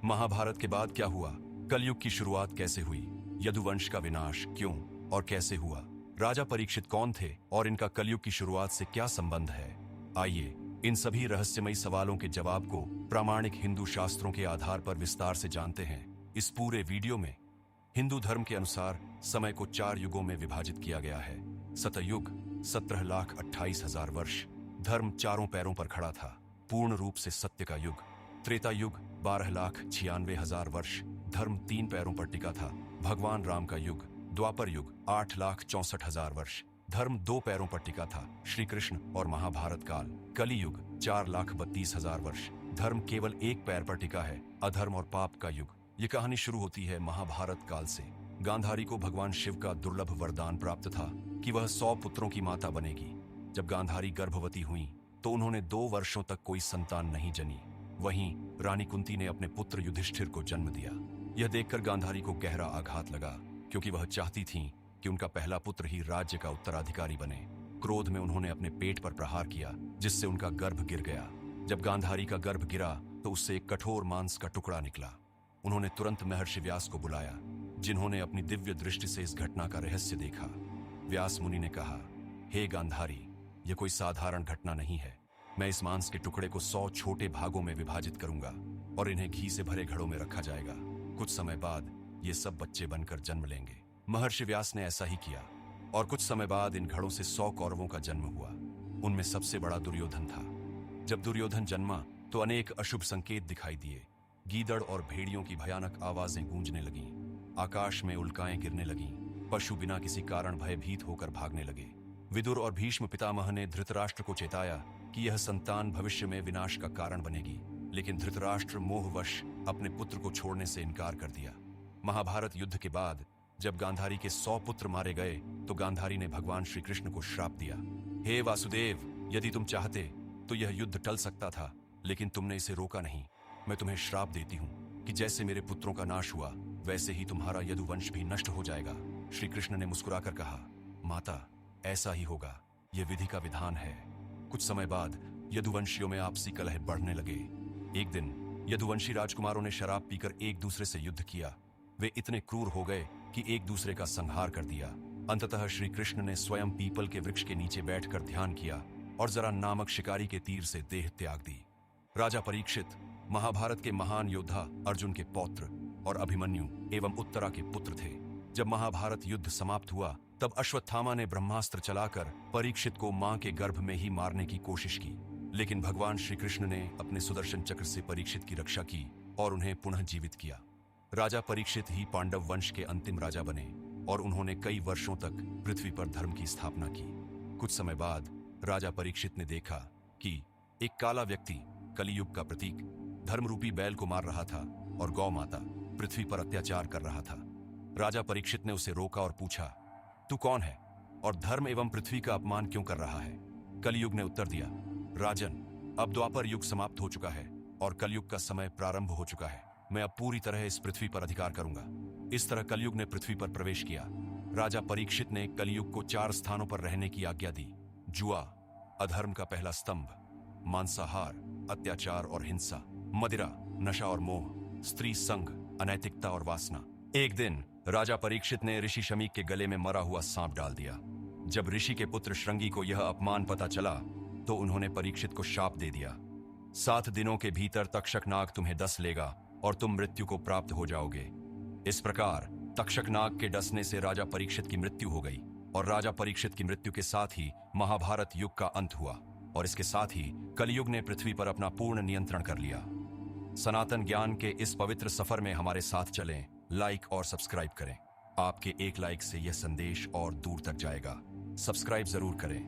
महाभारत के बाद क्या हुआ? कलयुग की शुरुआत कैसे हुई? यदुवंश का विनाश क्यों और कैसे हुआ? राजा परीक्षित कौन थे और इनका कलयुग की शुरुआत से क्या संबंध है? आइए इन सभी रहस्यमयी सवालों के जवाब को प्रामाणिक हिंदू शास्त्रों के आधार पर विस्तार से जानते हैं। इस पूरे वीडियो में हिंदू धर्म के अनुसार समय को 4 युगों में विभाजित किया गया है। सतयुग 17,28,000 वर्ष, धर्म चारों पैरों पर खड़ा था, पूर्ण रूप से सत्य का युग। त्रेता युग 12,96,000 वर्ष, धर्म 3 पैरों पर टिका था, भगवान राम का युग। द्वापर युग 8,64,000 वर्ष, धर्म 2 पैरों पर टिका था, श्री कृष्ण और महाभारत काल। कली युग 4,32,000 वर्ष, धर्म केवल 1 पैर पर टिका है, अधर्म और पाप का युग। ये कहानी शुरू होती है महाभारत काल से। गांधारी को भगवान शिव का दुर्लभ वरदान प्राप्त था कि वह 100 पुत्रों की माता बनेगी। जब गांधारी गर्भवती हुई तो उन्होंने 2 वर्षों तक कोई संतान नहीं जनी। वहीं रानी कुंती ने अपने पुत्र युधिष्ठिर को जन्म दिया। यह देखकर गांधारी को गहरा आघात लगा, क्योंकि वह चाहती थीं कि उनका पहला पुत्र ही राज्य का उत्तराधिकारी बने। क्रोध में उन्होंने अपने पेट पर प्रहार किया, जिससे उनका गर्भ गिर गया। जब गांधारी का गर्भ गिरा तो उससे एक कठोर मांस का टुकड़ा निकला। उन्होंने तुरंत महर्षि व्यास को बुलाया, जिन्होंने अपनी दिव्य दृष्टि से इस घटना का रहस्य देखा। व्यास मुनि ने कहा, हे गांधारी, यह कोई साधारण घटना नहीं है। मैं इस मांस के टुकड़े को 100 छोटे भागों में विभाजित करूंगा और इन्हें घी से भरे घड़ों में रखा जाएगा। कुछ समय बाद ये सब बच्चे बनकर जन्म लेंगे। महर्षि व्यास ने ऐसा ही किया और कुछ समय बाद इन घड़ों से 100 कौरवों का जन्म हुआ। उनमें सबसे बड़ा दुर्योधन था। जब दुर्योधन जन्मा तो अनेक अशुभ संकेत दिखाई दिए। गीदड़ और भेड़ियों की भयानक आवाजें गूंजने लगीं, आकाश में उल्काएं गिरने लगीं, पशु बिना किसी कारण भयभीत होकर भागने लगे। विदुर और भीष्म पितामह ने धृतराष्ट्र को चेताया कि यह संतान भविष्य में विनाश का कारण बनेगी, लेकिन धृतराष्ट्र मोहवश अपने पुत्र को छोड़ने से इनकार कर दिया। महाभारत युद्ध के बाद जब गांधारी के 100 पुत्र मारे गए तो गांधारी ने भगवान श्री कृष्ण को श्राप दिया, हे वासुदेव, यदि तुम चाहते तो यह युद्ध टल सकता था, लेकिन तुमने इसे रोका नहीं। मैं तुम्हें श्राप देती हूँ कि जैसे मेरे पुत्रों का नाश हुआ वैसे ही तुम्हारा यदुवंश भी नष्ट हो जाएगा। श्री कृष्ण ने मुस्कुराकर कहा, माता, ऐसा ही होगा, यह विधि का विधान है। कुछ समय बाद यदुवंशियों में आपसी कलह बढ़ने लगे। एक दिन यदुवंशी राजकुमारों ने शराब पीकर एक दूसरे से युद्ध किया। वे इतने क्रूर हो गए कि एक दूसरे का संहार कर दिया। अंततः श्री कृष्ण ने स्वयं पीपल के वृक्ष के नीचे बैठकर ध्यान किया और जरा नामक शिकारी के तीर से देह त्याग दी। राजा परीक्षित महाभारत के महान योद्धा अर्जुन के पौत्र और अभिमन्यु एवं उत्तरा के पुत्र थे। जब महाभारत युद्ध समाप्त हुआ तब अश्वत्थामा ने ब्रह्मास्त्र चलाकर परीक्षित को मां के गर्भ में ही मारने की कोशिश की, लेकिन भगवान श्री कृष्ण ने अपने सुदर्शन चक्र से परीक्षित की रक्षा की और उन्हें पुनः जीवित किया। राजा परीक्षित ही पांडव वंश के अंतिम राजा बने और उन्होंने कई वर्षों तक पृथ्वी पर धर्म की स्थापना की। कुछ समय बाद राजा परीक्षित ने देखा कि एक काला व्यक्ति, कलियुग का प्रतीक, धर्मरूपी बैल को मार रहा था और गौ माता पृथ्वी पर अत्याचार कर रहा था। राजा परीक्षित ने उसे रोका और पूछा, तू कौन है और धर्म एवं पृथ्वी का अपमान क्यों कर रहा है? कलियुग ने उत्तर दिया, राजन, अब द्वापर युग समाप्त हो चुका है और कलयुग का समय प्रारंभ हो चुका है। मैं अब पूरी तरह इस पृथ्वी पर अधिकार करूंगा। इस तरह कलयुग ने पृथ्वी पर प्रवेश किया। राजा परीक्षित ने कलयुग को 4 स्थानों पर रहने की आज्ञा दी। जुआ, अधर्म का पहला स्तंभ, मांसाहार, अत्याचार और हिंसा, मदिरा, नशा और मोह, स्त्री संग, अनैतिकता और वासना। एक दिन राजा परीक्षित ने ऋषि शमी के गले में मरा हुआ सांप डाल दिया। जब ऋषि के पुत्र श्रृंगी को यह अपमान पता चला तो उन्होंने परीक्षित को शाप दे दिया, 7 दिनों के भीतर तक्षक नाग तुम्हें डस लेगा और तुम मृत्यु को प्राप्त हो जाओगे। इस प्रकार तक्षक नाग के डसने से राजा परीक्षित की मृत्यु हो गई और राजा परीक्षित की मृत्यु के साथ ही महाभारत युग का अंत हुआ और इसके साथ ही कलयुग ने पृथ्वी पर अपना पूर्ण नियंत्रण कर लिया। सनातन ज्ञान के इस पवित्र सफर में हमारे साथ चलें, लाइक और सब्सक्राइब करें। आपके एक लाइक से यह संदेश और दूर तक जाएगा। सब्सक्राइब जरूर करें।